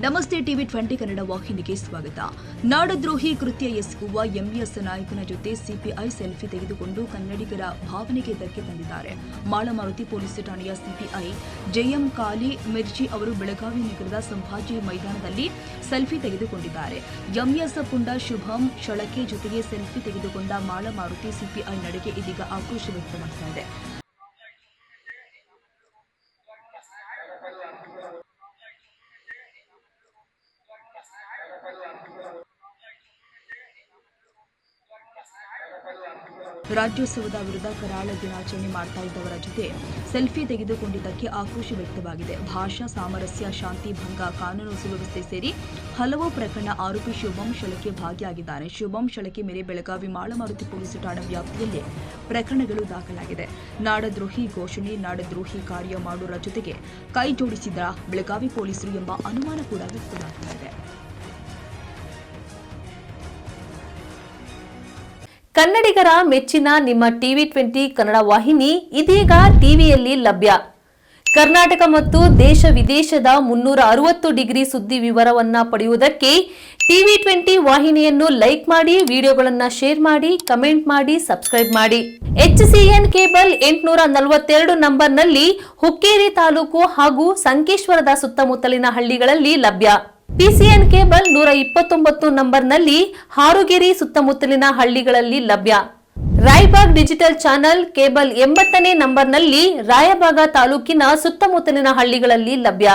ನಮಸ್ತೆ ಟಿವಿ 20 ಕನ್ನಡ ವಾಹಿನಿಗೆ ಸ್ವಾಗತ. ನಾಡದ್ರೋಹಿ ಕೃತ್ಯ ಎಸಗುವ ಎಂಎಸ್ ನಾಯಕನ ಜೊತೆ ಸಿಪಿಐ ಸೆಲ್ಫಿ ತೆಗೆದುಕೊಂಡು ಕನ್ನಡಿಗರ ಭಾವನೆಗೆ ಧಕ್ಕೆ ತಂದಿದ್ದಾರೆ. ಮಾಳಮಾರುತಿ ಪೊಲೀಸ್ ಠಾಣೆಯ ಸಿಪಿಐ ಜೆಎಂ ಕಾಲಿ ಮಿರ್ಚಿ ಅವರು ಬೆಳಗಾವಿ ನಗರದ ಸಂಭಾಜಿ ಮೈದಾನದಲ್ಲಿ ಸೆಲ್ಫಿ ತೆಗೆದುಕೊಂಡಿದ್ದಾರೆ. ಎಂಎಸ್ ಪುಂಡ ಶುಭಂ ಶಳಕೆ ಜೊತೆಗೆ ಸೆಲ್ಫಿ ತೆಗೆದುಕೊಂಡ ಮಾಳಮಾರುತಿ ಸಿಪಿಐ ನಡೆಗೆ ಇದೀಗ ಆಕ್ರೋಶ ವ್ಯಕ್ತವಾಗುತ್ತಿದೆ. ರಾಜ್ಯೋತ್ಸವದ ವಿರುದ್ಧ ಕರಾಳ ದಿನಾಚರಣೆ ಮಾಡ್ತಾ ಇದ್ದವರ ಜೊತೆ ಸೆಲ್ಫಿ ತೆಗೆದುಕೊಂಡಿದ್ದಕ್ಕೆ ಆಕ್ರೋಶ ವ್ಯಕ್ತವಾಗಿದೆ. ಭಾಷಾ ಸಾಮರಸ್ಯ, ಶಾಂತಿ ಭಂಗ, ಕಾನೂನು ಸುವ್ಯವಸ್ಥೆ ಸೇರಿ ಹಲವು ಪ್ರಕರಣ ಆರೋಪಿ ಶುಭಂ ಶಳಕೆ ಭಾಗಿಯಾಗಿದ್ದಾನೆ. ಶುಭಂ ಶಳಕೆ ಮೇಲೆ ಬೆಳಗಾವಿ ಮಾಳಮಾರುತಿ ಪೊಲೀಸ್ ಠಾಣಾ ವ್ಯಾಪ್ತಿಯಲ್ಲೇ ಪ್ರಕರಣಗಳು ದಾಖಲಾಗಿದೆ. ನಾಡದ್ರೋಹಿ ಘೋಷಣೆ, ನಾಡದ್ರೋಹಿ ಕಾರ್ಯ ಮಾಡುವ ಜೊತೆಗೆ ಕೈ ಜೋಡಿಸಿದ ಬೆಳಗಾವಿ ಪೊಲೀಸರು ಎಂಬ ಅನುಮಾನ ಕೂಡ ವ್ಯಕ್ತವಾಗುತ್ತಿದೆ. ಕನ್ನಡಿಗರ ಮೆಚ್ಚಿನ ನಿಮ್ಮ ಟಿವಿ 20 ಕನ್ನಡ ವಾಹಿನಿ ಇದೀಗ ಟಿವಿಯಲ್ಲಿ ಲಭ್ಯ. ಕರ್ನಾಟಕ ಮತ್ತು ದೇಶ ವಿದೇಶದ 360 ಡಿಗ್ರಿ ಸುದ್ದಿ ವಿವರವನ್ನ ಪಡೆಯುವುದಕ್ಕೆ ಟಿವಿ 20 ವಾಹಿನಿಯನ್ನು ಲೈಕ್ ಮಾಡಿ, ವಿಡಿಯೋಗಳನ್ನು ಶೇರ್ ಮಾಡಿ, ಕಮೆಂಟ್ ಮಾಡಿ, ಸಬ್ಸ್ಕ್ರೈಬ್ ಮಾಡಿ. HCN ಕೇಬಲ್ 842 ನಂಬರ್ನಲ್ಲಿ ಹುಕ್ಕೇರಿ ತಾಲೂಕು ಹಾಗೂ ಸಂಕೇಶ್ವರದ ಸುತ್ತಮುತ್ತಲಿನ ಹಳ್ಳಿಗಳಲ್ಲಿ ಲಭ್ಯ. PCN ಕೇಬಲ್ 129 ನಂಬರ್ನಲ್ಲಿ ಹಾರುಗೆರೆ ಸುತ್ತಮುತ್ತಲಿನ ಹಳ್ಳಿಗಳಲ್ಲಿ ಲಭ್ಯ. ರಾಯಬಾಗ್ ಡಿಜಿಟಲ್ ಚಾನೆಲ್ ಕೇಬಲ್ 80ನೇ ನಂಬರ್ನಲ್ಲಿ ರಾಯಬಾಗ ತಾಲೂಕಿನ ಸುತ್ತಮುತ್ತಲಿನ ಹಳ್ಳಿಗಳಲ್ಲಿ ಲಭ್ಯ.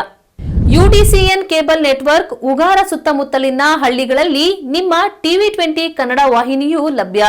UDCN ಕೇಬಲ್ ನೆಟ್ವರ್ಕ್ ಉಗಾರ ಸುತ್ತಮುತ್ತಲಿನ ಹಳ್ಳಿಗಳಲ್ಲಿ ನಿಮ್ಮ ಟಿವಿ 20 ಕನ್ನಡ ವಾಹಿನಿಯೂ ಲಭ್ಯ.